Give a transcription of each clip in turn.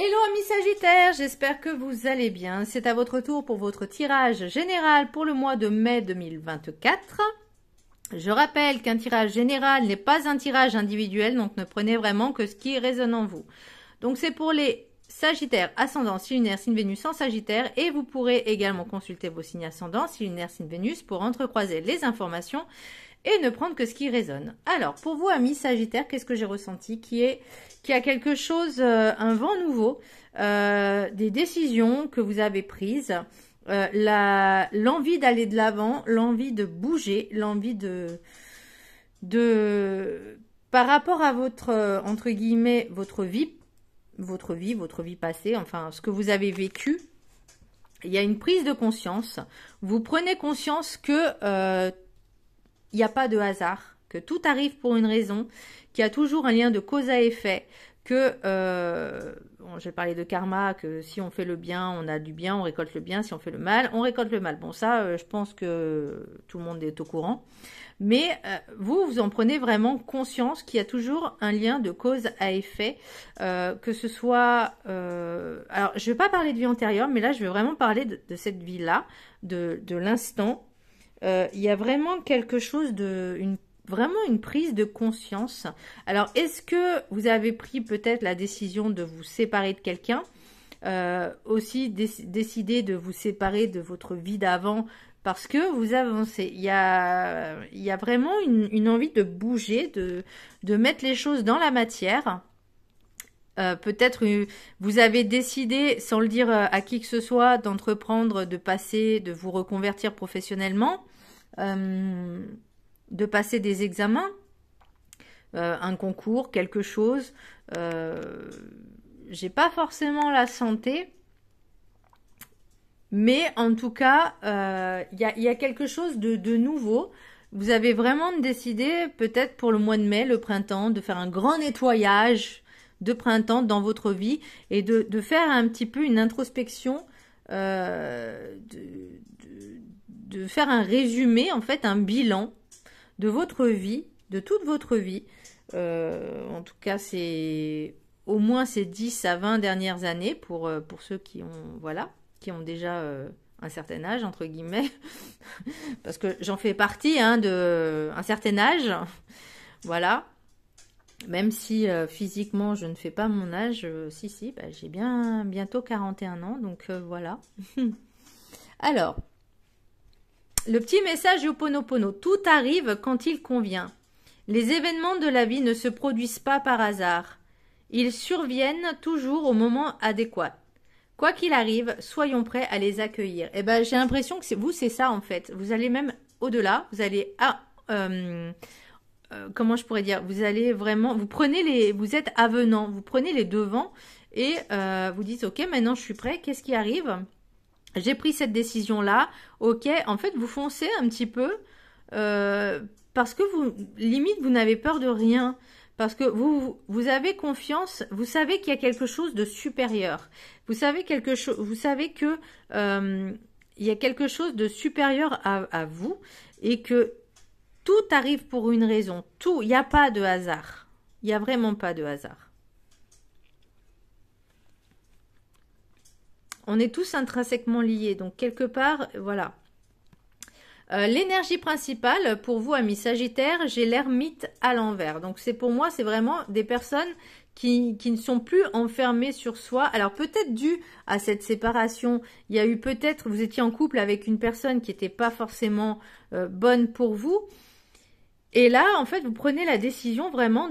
Hello amis Sagittaires, j'espère que vous allez bien. C'est à votre tour pour votre tirage général pour le mois de mai 2024. Je rappelle qu'un tirage général n'est pas un tirage individuel, donc ne prenez vraiment que ce qui résonne en vous. Donc c'est pour les Sagittaires, ascendant, signe lunaire, signe Vénus en Sagittaire, et vous pourrez également consulter vos signes ascendants, signe lunaire, signe Vénus, pour entrecroiser les informations et ne prendre que ce qui résonne. Alors, pour vous, amis Sagittaires, qu'est-ce que j'ai ressenti qui a quelque chose, un vent nouveau, des décisions que vous avez prises, l'envie d'aller de l'avant, l'envie de bouger, l'envie par rapport à votre, entre guillemets, votre vie passée, enfin, ce que vous avez vécu, il y a une prise de conscience. Vous prenez conscience que il n'y a pas de hasard, que tout arrive pour une raison, qu'il y a toujours un lien de cause à effet, que, bon, j'ai parlé de karma, que si on fait le bien, on a du bien, on récolte le bien, si on fait le mal, on récolte le mal. Bon, ça, je pense que tout le monde est au courant. Mais vous en prenez vraiment conscience qu'il y a toujours un lien de cause à effet, que ce soit... alors, je ne vais pas parler de vie antérieure, mais là, je vais vraiment parler de cette vie-là, de l'instant. Il y a vraiment quelque chose vraiment une prise de conscience. Alors, est-ce que vous avez pris peut-être la décision de vous séparer de quelqu'un, aussi décider de vous séparer de votre vie d'avant parce que vous avancez. Il y a vraiment une envie de bouger, de mettre les choses dans la matière. Peut-être vous avez décidé, sans le dire à qui que ce soit, d'entreprendre, de vous reconvertir professionnellement, de passer des examens, un concours, quelque chose. J'ai pas forcément la santé, mais en tout cas, il y a quelque chose de nouveau. Vous avez vraiment décidé, peut-être pour le mois de mai, le printemps, de faire un grand nettoyage de printemps dans votre vie et de faire un petit peu une introspection, de faire un résumé, en fait, un bilan de votre vie, de toute votre vie. En tout cas, c'est au moins ces 10 à 20 dernières années pour ceux qui ont, voilà, qui ont déjà un certain âge, entre guillemets, parce que j'en fais partie, hein, de un certain âge, voilà. Même si physiquement je ne fais pas mon âge, si, bah, j'ai bientôt 41 ans, donc voilà. Alors, le petit message Ho'oponopono, tout arrive quand il convient. Les événements de la vie ne se produisent pas par hasard. Ils surviennent toujours au moment adéquat. Quoi qu'il arrive, soyons prêts à les accueillir. Et ben, j'ai l'impression que c'est ça en fait. Vous allez même au-delà, vous allez comment je pourrais dire, vous allez vraiment, vous êtes avenant, vous prenez les devants et vous dites ok, maintenant je suis prêt, qu'est-ce qui arrive? J'ai pris cette décision-là, ok, en fait vous foncez un petit peu parce que limite vous n'avez peur de rien, parce que vous avez confiance, vous savez qu'il y a quelque chose de supérieur, vous savez que il y a quelque chose de supérieur à vous et que tout arrive pour une raison. Tout, il n'y a pas de hasard. Il n'y a vraiment pas de hasard. On est tous intrinsèquement liés. Donc, quelque part, voilà. L'énergie principale, pour vous, amis Sagittaires, j'ai l'ermite à l'envers. Donc, pour moi, c'est vraiment des personnes qui ne sont plus enfermées sur soi. Alors, peut-être dû à cette séparation, il y a eu peut-être, vous étiez en couple avec une personne qui n'était pas forcément bonne pour vous. Et là, en fait, vous prenez la décision vraiment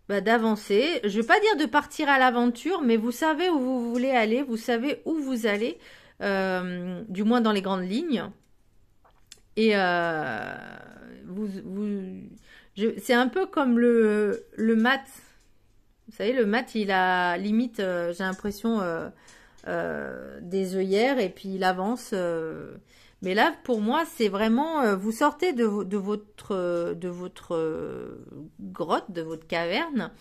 d'avancer. Je ne vais pas dire de partir à l'aventure, mais vous savez où vous voulez aller, vous savez où vous allez, du moins dans les grandes lignes. Et c'est un peu comme le maths. Vous savez, le maths, il a limite, j'ai l'impression, des œillères et puis il avance... Mais là, pour moi, c'est vraiment, vous sortez de votre grotte, de votre caverne,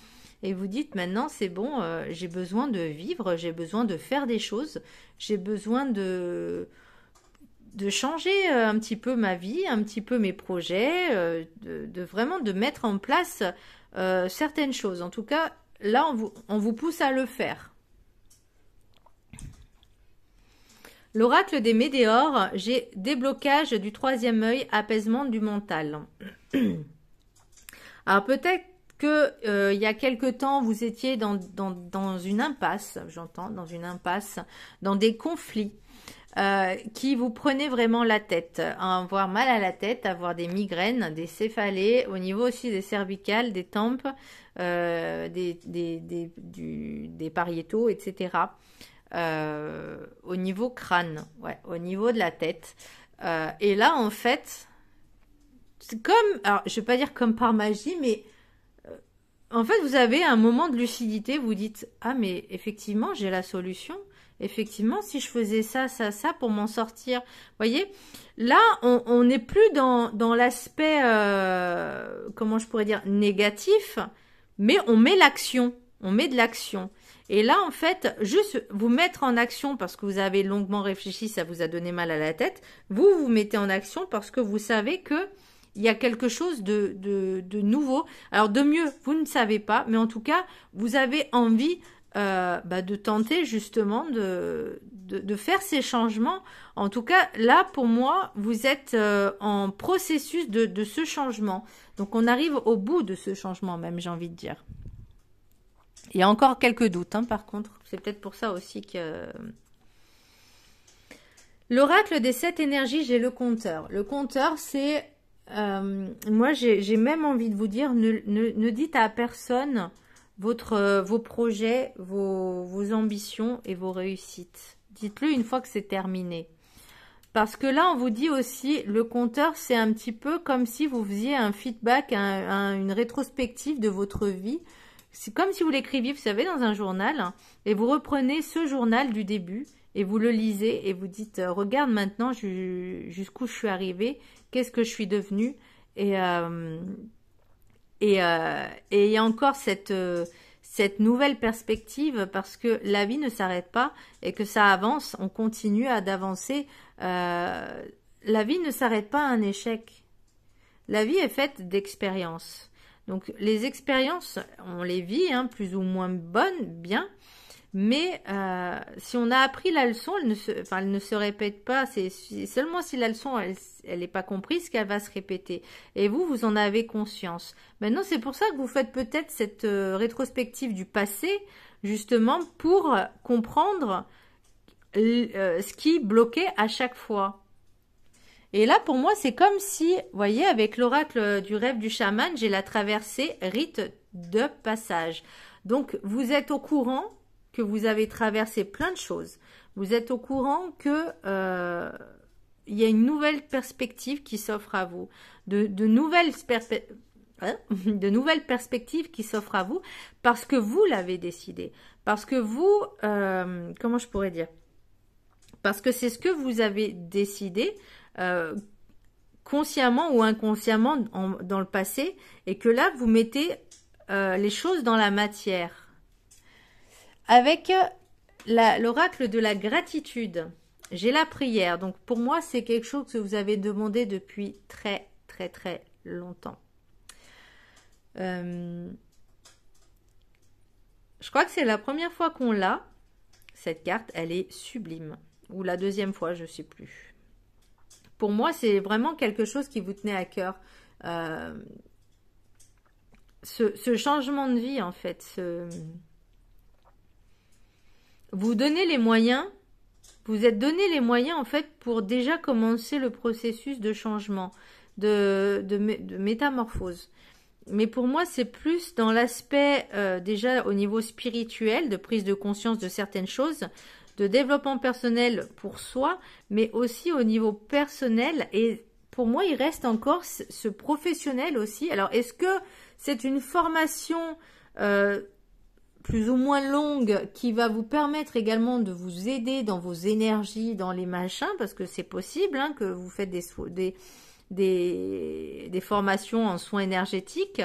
et vous dites maintenant, c'est bon, j'ai besoin de vivre, j'ai besoin de faire des choses, j'ai besoin de changer un petit peu ma vie, un petit peu mes projets, vraiment de mettre en place certaines choses. En tout cas, là, on vous pousse à le faire. L'oracle des météores, j'ai déblocage du troisième œil, apaisement du mental. Alors peut-être que il y a quelque temps, vous étiez dans une impasse, j'entends, dans une impasse, dans des conflits qui vous prenaient vraiment la tête, avoir mal à la tête, avoir des migraines, des céphalées, au niveau aussi des cervicales, des tempes, des pariétaux, etc. Au niveau crâne, ouais, au niveau de la tête. Et là, en fait, c'est comme, alors je vais pas dire comme par magie, mais en fait, vous avez un moment de lucidité, vous dites, ah mais effectivement, j'ai la solution. Effectivement, si je faisais ça, ça, ça pour m'en sortir. Voyez, là, on n'est plus dans l'aspect, comment je pourrais dire, négatif, mais on met l'action, on met de l'action. Et là, en fait, juste vous mettre en action parce que vous avez longuement réfléchi, ça vous a donné mal à la tête, vous vous mettez en action parce que vous savez que il y a quelque chose de nouveau. Alors, de mieux, vous ne savez pas, mais en tout cas, vous avez envie de tenter justement de faire ces changements. En tout cas, là, pour moi, vous êtes en processus de ce changement. Donc, on arrive au bout de ce changement même, j'ai envie de dire. Il y a encore quelques doutes, hein, par contre. C'est peut-être pour ça aussi que... L'oracle des 7 énergies, j'ai le compteur. Le compteur, c'est... moi, j'ai même envie de vous dire, ne dites à personne vos projets, vos ambitions et vos réussites. Dites-le une fois que c'est terminé. Parce que là, on vous dit aussi, le compteur, c'est un petit peu comme si vous faisiez un feedback, une rétrospective de votre vie. C'est comme si vous l'écriviez, vous savez, dans un journal, hein, et vous reprenez ce journal du début, et vous le lisez, et vous dites, regarde maintenant jusqu'où je suis arrivée, qu'est-ce que je suis devenue, et il y a encore cette nouvelle perspective, parce que la vie ne s'arrête pas, et que ça avance, on continue d'avancer. La vie ne s'arrête pas à un échec. La vie est faite d'expériences. Donc, les expériences, on les vit, hein, plus ou moins bonnes, bien. Mais si on a appris la leçon, elle ne se répète pas. C'est seulement si la leçon, elle n'est pas comprise qu'elle va se répéter. Et vous, vous en avez conscience. Maintenant, c'est pour ça que vous faites peut-être cette rétrospective du passé, justement, pour comprendre ce qui bloquait à chaque fois. Et là, pour moi, c'est comme si, vous voyez, avec l'oracle du rêve du chaman, j'ai la traversée rite de passage. Donc, vous êtes au courant que vous avez traversé plein de choses. Vous êtes au courant que il y a une nouvelle perspective qui s'offre à vous. De nouvelles perspectives qui s'offrent à vous parce que vous l'avez décidé. Parce que vous, comment je pourrais dire? Parce que c'est ce que vous avez décidé consciemment ou inconsciemment dans le passé, et que là vous mettez les choses dans la matière. Avec l'oracle de la gratitude, j'ai la prière. Donc pour moi, c'est quelque chose que vous avez demandé depuis très très très longtemps. Je crois que c'est la première fois qu'on l'a. Cette carte, elle est sublime. Ou la deuxième fois, je ne sais plus. Pour moi, c'est vraiment quelque chose qui vous tenait à cœur. Ce changement de vie, en fait. Vous donnez les moyens. Vous êtes donné les moyens, en fait, pour déjà commencer le processus de changement, de métamorphose. Mais pour moi, c'est plus dans l'aspect, déjà au niveau spirituel, de prise de conscience de certaines choses, de développement personnel pour soi, mais aussi au niveau personnel. Et pour moi, il reste encore ce professionnel aussi. Alors, est-ce que c'est une formation plus ou moins longue qui va vous permettre également de vous aider dans vos énergies, dans les machins, parce que c'est possible hein, que vous faites des formations en soins énergétiques,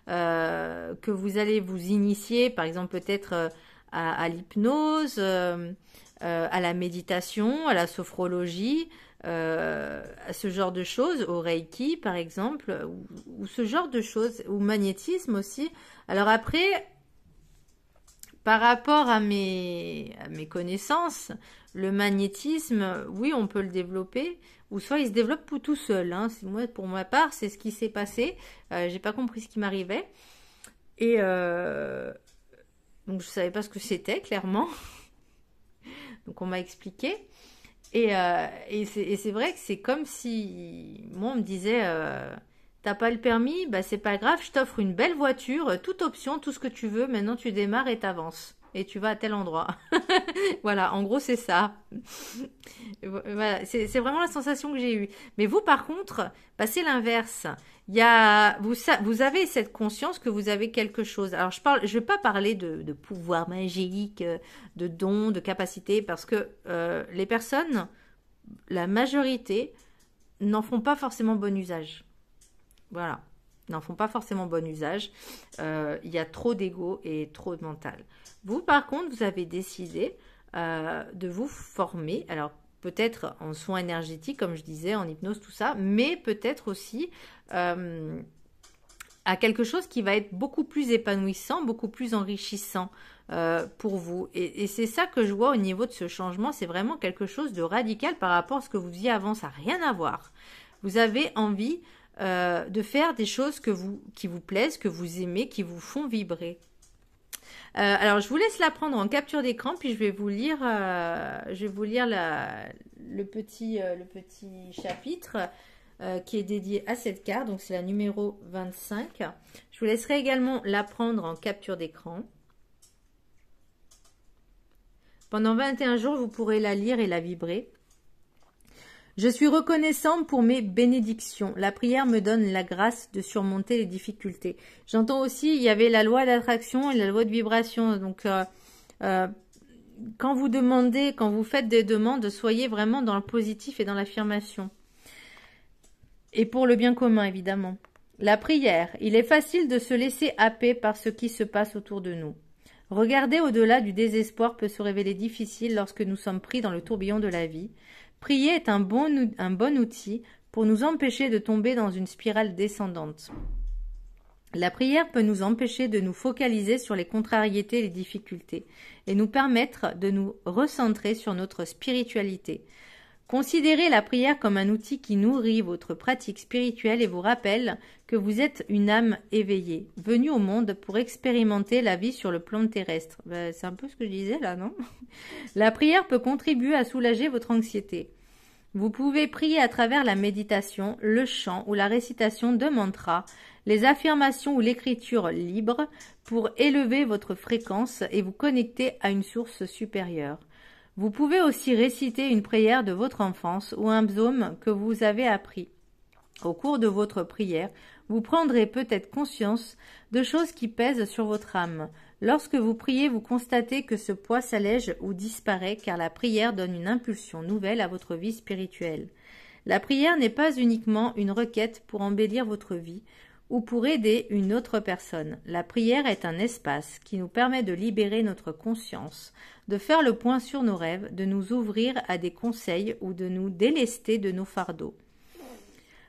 que vous allez vous initier, par exemple peut-être à l'hypnose, à la méditation, à la sophrologie, à ce genre de choses, au Reiki par exemple, ou ce genre de choses, ou magnétisme aussi. Alors après, par rapport à mes connaissances, le magnétisme, oui, on peut le développer, ou soit il se développe tout seul. Hein. Moi, pour ma part, c'est ce qui s'est passé. J'ai pas compris ce qui m'arrivait. Et donc, je savais pas ce que c'était, clairement. Donc, on m'a expliqué. Et c'est vrai que c'est comme si, moi, on me disait, t'as pas le permis, bah c'est pas grave, je t'offre une belle voiture, toute option, tout ce que tu veux, maintenant tu démarres et t'avances. Et tu vas à tel endroit. Voilà, en gros, c'est ça. Voilà, c'est vraiment la sensation que j'ai eue. Mais vous, par contre, bah, c'est l'inverse. Vous avez cette conscience que vous avez quelque chose. Alors, je vais pas parler de pouvoir magique, de dons, de capacités, parce que les personnes, la majorité, n'en font pas forcément bon usage. Voilà, n'en font pas forcément bon usage. Il y a trop d'ego et trop de mental. Vous, par contre, vous avez décidé de vous former. Alors, peut-être en soins énergétiques, comme je disais, en hypnose, tout ça, mais peut-être aussi à quelque chose qui va être beaucoup plus épanouissant, beaucoup plus enrichissant pour vous. Et c'est ça que je vois au niveau de ce changement. C'est vraiment quelque chose de radical par rapport à ce que vous faisiez avant. Ça n'a rien à voir. Vous avez envie de faire des choses qui vous plaisent, que vous aimez, qui vous font vibrer. Alors, je vous laisse la prendre en capture d'écran, puis je vais vous lire le petit chapitre qui est dédié à cette carte. Donc, c'est la numéro 25. Je vous laisserai également la prendre en capture d'écran. Pendant 21 jours, vous pourrez la lire et la vibrer. Je suis reconnaissante pour mes bénédictions. La prière me donne la grâce de surmonter les difficultés. J'entends aussi, il y avait la loi d'attraction et la loi de vibration. Donc, quand vous demandez, quand vous faites des demandes, soyez vraiment dans le positif et dans l'affirmation. Et pour le bien commun, évidemment. La prière. Il est facile de se laisser happer par ce qui se passe autour de nous. Regarder au-delà du désespoir peut se révéler difficile lorsque nous sommes pris dans le tourbillon de la vie. Prier est un bon outil pour nous empêcher de tomber dans une spirale descendante. La prière peut nous empêcher de nous focaliser sur les contrariétés et les difficultés et nous permettre de nous recentrer sur notre spiritualité. Considérez la prière comme un outil qui nourrit votre pratique spirituelle et vous rappelle que vous êtes une âme éveillée, venue au monde pour expérimenter la vie sur le plan terrestre. C'est un peu ce que je disais là, non? La prière peut contribuer à soulager votre anxiété. Vous pouvez prier à travers la méditation, le chant ou la récitation de mantras, les affirmations ou l'écriture libre pour élever votre fréquence et vous connecter à une source supérieure. Vous pouvez aussi réciter une prière de votre enfance ou un psaume que vous avez appris. Au cours de votre prière, vous prendrez peut-être conscience de choses qui pèsent sur votre âme. Lorsque vous priez, vous constatez que ce poids s'allège ou disparaît car la prière donne une impulsion nouvelle à votre vie spirituelle. La prière n'est pas uniquement une requête pour embellir votre vie ou pour aider une autre personne. La prière est un espace qui nous permet de libérer notre conscience, de faire le point sur nos rêves, de nous ouvrir à des conseils ou de nous délester de nos fardeaux.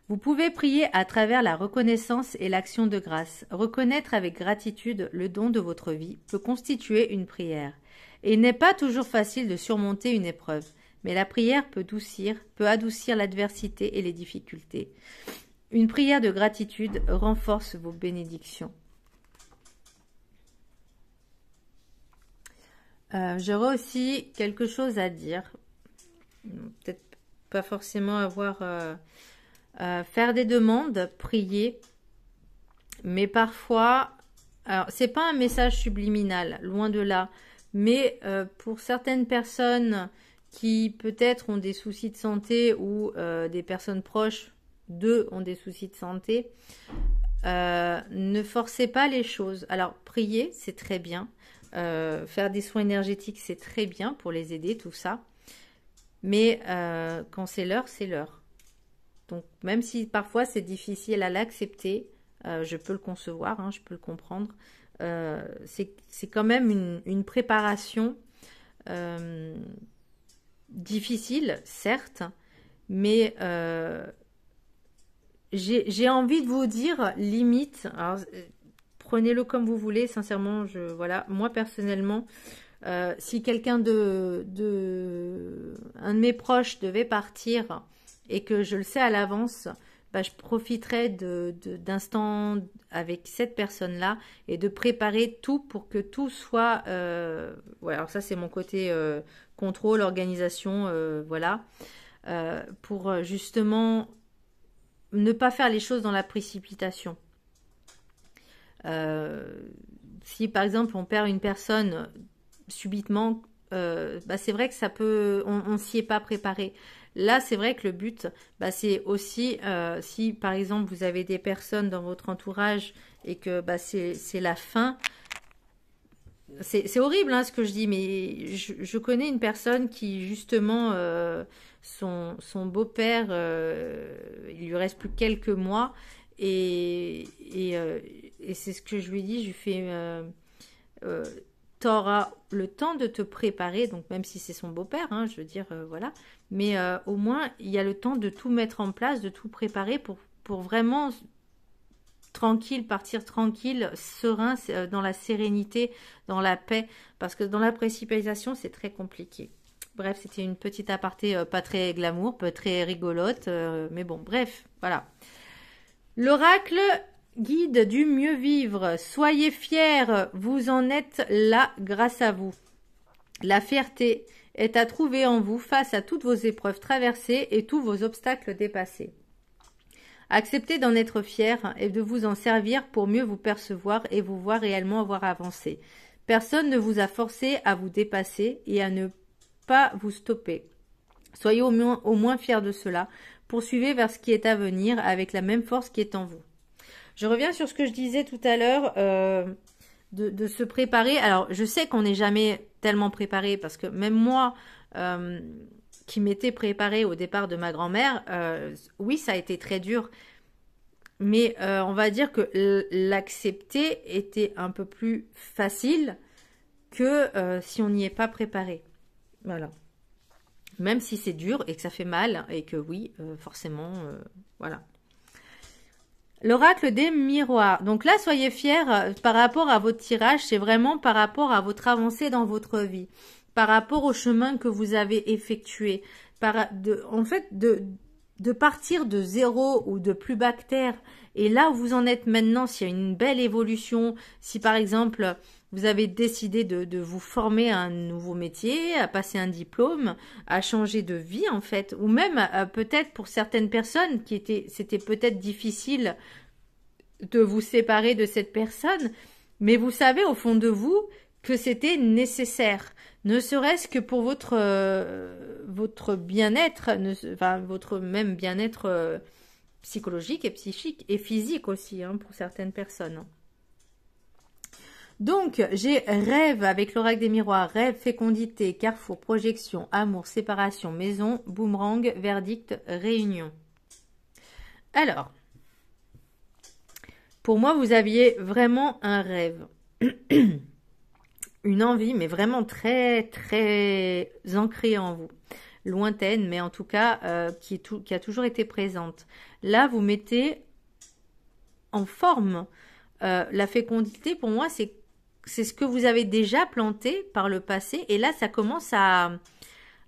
Vous pouvez prier à travers la reconnaissance et l'action de grâce. Reconnaître avec gratitude le don de votre vie peut constituer une prière. Et il n'est pas toujours facile de surmonter une épreuve, mais la prière peut adoucir l'adversité et les difficultés. Une prière de gratitude renforce vos bénédictions. J'aurais aussi quelque chose à dire. Peut-être pas forcément avoir... faire des demandes, prier, mais parfois, alors c'est pas un message subliminal, loin de là, mais pour certaines personnes qui peut-être ont des soucis de santé ou des personnes proches d'eux ont des soucis de santé, ne forcez pas les choses. Alors prier, c'est très bien, faire des soins énergétiques, c'est très bien pour les aider, tout ça, mais quand c'est l'heure, c'est l'heure. Donc, même si parfois c'est difficile à l'accepter, je peux le concevoir, hein, je peux le comprendre. C'est quand même une préparation difficile, certes, mais j'ai envie de vous dire, limite, alors, prenez-le comme vous voulez. Sincèrement, voilà, moi personnellement, si quelqu'un un de mes proches devait partir et que je le sais à l'avance, bah, je profiterai d'instants avec cette personne-là et de préparer tout pour que tout soit... ouais, alors ça, c'est mon côté contrôle, organisation, voilà. Pour justement ne pas faire les choses dans la précipitation. Si par exemple on perd une personne subitement, bah, c'est vrai que ça peut, on s'y est pas préparé. Là, c'est vrai que le but, bah, c'est aussi, si par exemple vous avez des personnes dans votre entourage et que bah, c'est la fin, c'est horrible hein, ce que je dis, mais je connais une personne qui justement, son beau-père, il lui reste plus que quelques mois, et c'est ce que je lui dis, je lui fais... tu auras le temps de te préparer, donc même si c'est son beau-père, hein, je veux dire, voilà, mais au moins, il y a le temps de tout mettre en place, de tout préparer pour vraiment tranquille, partir tranquille, serein, dans la sérénité, dans la paix, parce que dans la précipitation, c'est très compliqué. Bref, c'était une petite aparté pas très glamour, pas très rigolote, mais bon, bref, voilà. L'oracle guide du mieux vivre. Soyez fiers, vous en êtes là grâce à vous. La fierté est à trouver en vous face à toutes vos épreuves traversées et tous vos obstacles dépassés. Acceptez d'en être fiers et de vous en servir pour mieux vous percevoir et vous voir réellement avoir avancé. Personne ne vous a forcé à vous dépasser et à ne pas vous stopper. Soyez au moins fiers de cela. Poursuivez vers ce qui est à venir avec la même force qui est en vous. Je reviens sur ce que je disais tout à l'heure, de se préparer. Alors, je sais qu'on n'est jamais tellement préparé parce que même moi, qui m'étais préparée au départ de ma grand-mère, oui, ça a été très dur. Mais on va dire que l'accepter était un peu plus facile que si on n'y est pas préparé. Voilà. Même si c'est dur et que ça fait mal et que oui, forcément, voilà. L'oracle des miroirs. Donc là, soyez fiers par rapport à votre tirage. C'est vraiment par rapport à votre avancée dans votre vie. Par rapport au chemin que vous avez effectué. En fait, de partir de zéro ou de plus bas que terre. Et là où vous en êtes maintenant, s'il y a une belle évolution, si par exemple vous avez décidé de vous former à un nouveau métier, à passer un diplôme, à changer de vie en fait, ou même peut-être pour certaines personnes c'était peut-être difficile de vous séparer de cette personne, mais vous savez au fond de vous que c'était nécessaire, ne serait-ce que pour votre bien-être, enfin votre même bien-être psychologique et psychique et physique aussi hein, pour certaines personnes. Donc, j'ai rêve avec l'oracle des miroirs, rêve, fécondité, carrefour, projection, amour, séparation, maison, boomerang, verdict, réunion. Alors, pour moi, vous aviez vraiment un rêve, une envie, mais vraiment très, très ancrée en vous, lointaine, mais en tout cas, qui a toujours été présente. Là, vous mettez en forme la fécondité, pour moi, c'est ce que vous avez déjà planté par le passé. Et là, ça commence à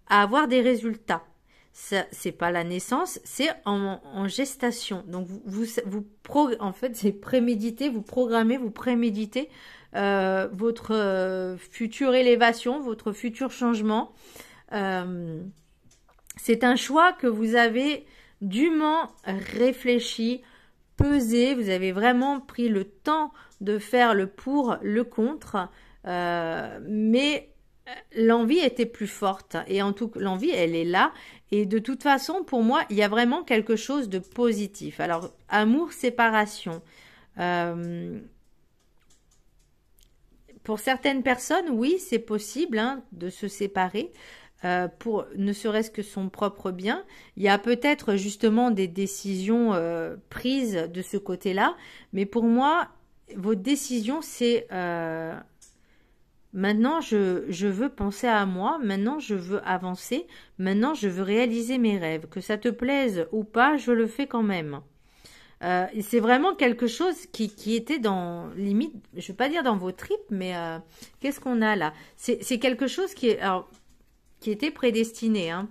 avoir des résultats. C'est pas la naissance, c'est en gestation. Donc, en fait, c'est préméditer, vous programmez, vous préméditez votre future élévation, votre futur changement. C'est un choix que vous avez dûment réfléchi, pesé. Vous avez vraiment pris le temps de faire le pour, le contre, mais l'envie était plus forte et en tout cas l'envie elle est là et de toute façon pour moi il y a vraiment quelque chose de positif. Alors amour, séparation, pour certaines personnes oui c'est possible hein, de se séparer pour ne serait-ce que son propre bien. Il y a peut-être justement des décisions prises de ce côté-là, mais pour moi votre décision, c'est maintenant, je veux penser à moi, maintenant, je veux avancer, maintenant, je veux réaliser mes rêves. Que ça te plaise ou pas, je le fais quand même. C'est vraiment quelque chose qui était dans, limite, je ne vais pas dire dans vos tripes, mais qu'est-ce qu'on a là? C'est quelque chose alors, qui était prédestiné. Hein.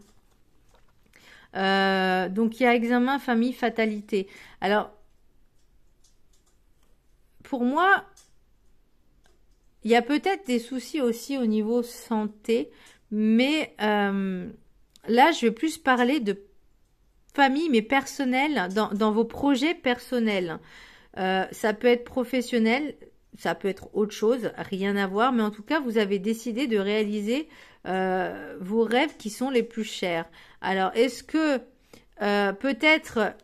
Donc, il y a examen, famille, fatalité. Alors, pour moi, il y a peut-être des soucis aussi au niveau santé, mais là, je vais plus parler de famille, mais personnel, dans vos projets personnels. Ça peut être professionnel, ça peut être autre chose, rien à voir, mais en tout cas, vous avez décidé de réaliser vos rêves qui sont les plus chers. Alors, est-ce que peut-être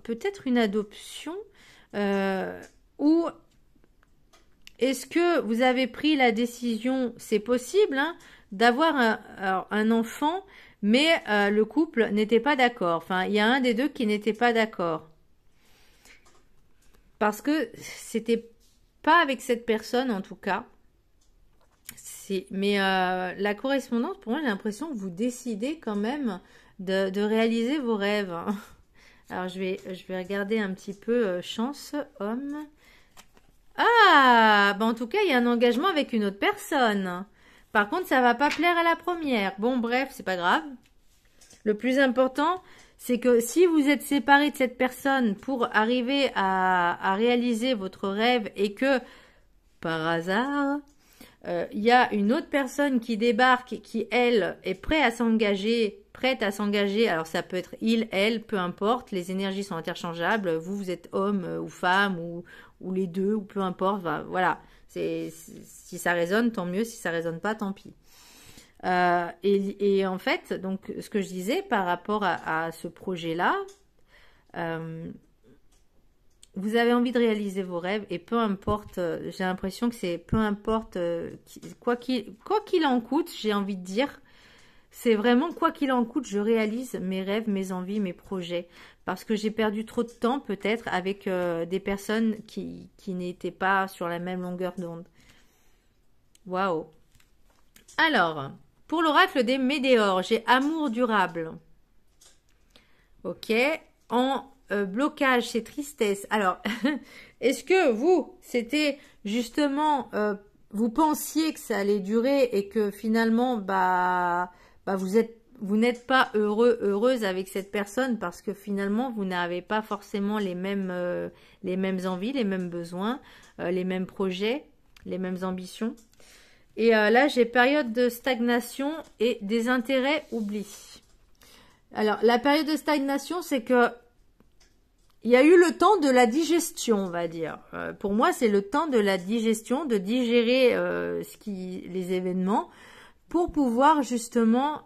peut-être une adoption ou est-ce que vous avez pris la décision, c'est possible, hein, d'avoir un enfant, mais le couple n'était pas d'accord. Enfin, il y a un des deux qui n'était pas d'accord. Parce que c'était pas avec cette personne, en tout cas. Mais la correspondance, pour moi, j'ai l'impression que vous décidez quand même de réaliser vos rêves. Alors, je vais regarder un petit peu chance, homme. Ah, bah en tout cas, il y a un engagement avec une autre personne. Par contre, ça va pas plaire à la première. Bon, bref, c'est pas grave. Le plus important, c'est que si vous êtes séparé de cette personne pour arriver à réaliser votre rêve et que, par hasard, il y a une autre personne qui débarque et qui, elle, est prête à s'engager. Alors, ça peut être il, elle, peu importe. Les énergies sont interchangeables. Vous êtes homme ou femme ou les deux, ou peu importe. Voilà. Si ça résonne, tant mieux. Si ça résonne pas, tant pis. Et en fait, donc, ce que je disais par rapport à ce projet-là, vous avez envie de réaliser vos rêves et peu importe, j'ai l'impression que c'est peu importe, quoi qu'il en coûte, j'ai envie de dire, c'est vraiment quoi qu'il en coûte, je réalise mes rêves, mes envies, mes projets. Parce que j'ai perdu trop de temps peut-être avec des personnes qui n'étaient pas sur la même longueur d'onde. Waouh! Alors, pour l'oracle des Médéors, j'ai amour durable. Ok. En blocage, c'est tristesse. Alors, est-ce que vous, c'était justement, vous pensiez que ça allait durer et que finalement, vous n'êtes pas heureuse avec cette personne parce que finalement, vous n'avez pas forcément les mêmes envies, les mêmes besoins, les mêmes projets, les mêmes ambitions. Et là, j'ai période de stagnation et des intérêts oubliés. Alors, la période de stagnation, c'est que il y a eu le temps de la digestion, on va dire. Pour moi, c'est le temps de la digestion, de digérer les événements pour pouvoir justement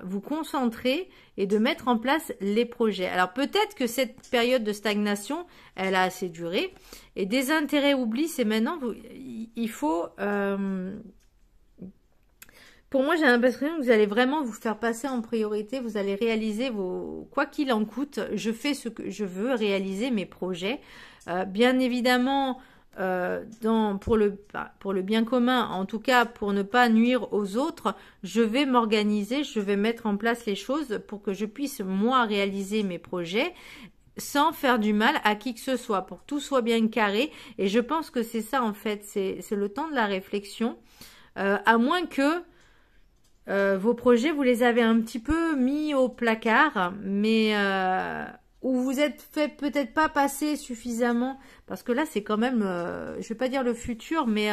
vous concentrer et de mettre en place les projets. Alors, peut-être que cette période de stagnation, elle a assez duré. Et des intérêts oubliés, c'est maintenant, il faut... pour moi, j'ai l'impression que vous allez vraiment vous faire passer en priorité. Vous allez réaliser quoi qu'il en coûte, je fais ce que je veux, réaliser mes projets. Bien évidemment, pour le bien commun, en tout cas pour ne pas nuire aux autres, je vais m'organiser, je vais mettre en place les choses pour que je puisse, moi, réaliser mes projets sans faire du mal à qui que ce soit, pour que tout soit bien carré. Et je pense que c'est ça, en fait, c'est le temps de la réflexion. À moins que vos projets, vous les avez un petit peu mis au placard, mais où vous êtes fait peut-être pas passer suffisamment, parce que là, c'est quand même, je vais pas dire le futur, mais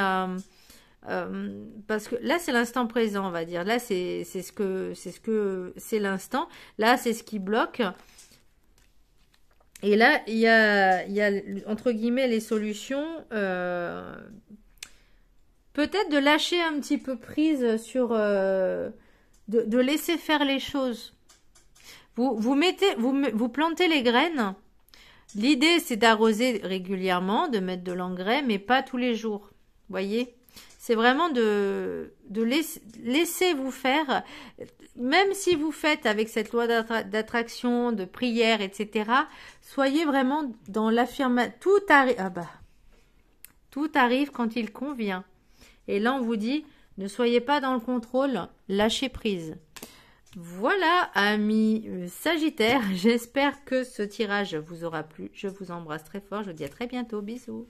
parce que là, c'est l'instant présent, on va dire. Là, c'est l'instant. Là, c'est ce qui bloque. Et là, il y a entre guillemets les solutions. Peut-être de lâcher un petit peu prise sur... de laisser faire les choses. Vous plantez les graines. L'idée, c'est d'arroser régulièrement, de mettre de l'engrais, mais pas tous les jours. Voyez ? C'est vraiment de laisser vous faire. Même si vous faites avec cette loi d'attraction, de prière, etc., soyez vraiment dans l'affirmation. Tout arrive. Tout arrive quand il convient. Et là, on vous dit, ne soyez pas dans le contrôle, lâchez prise. Voilà, amis Sagittaire, j'espère que ce tirage vous aura plu. Je vous embrasse très fort, je vous dis à très bientôt, bisous.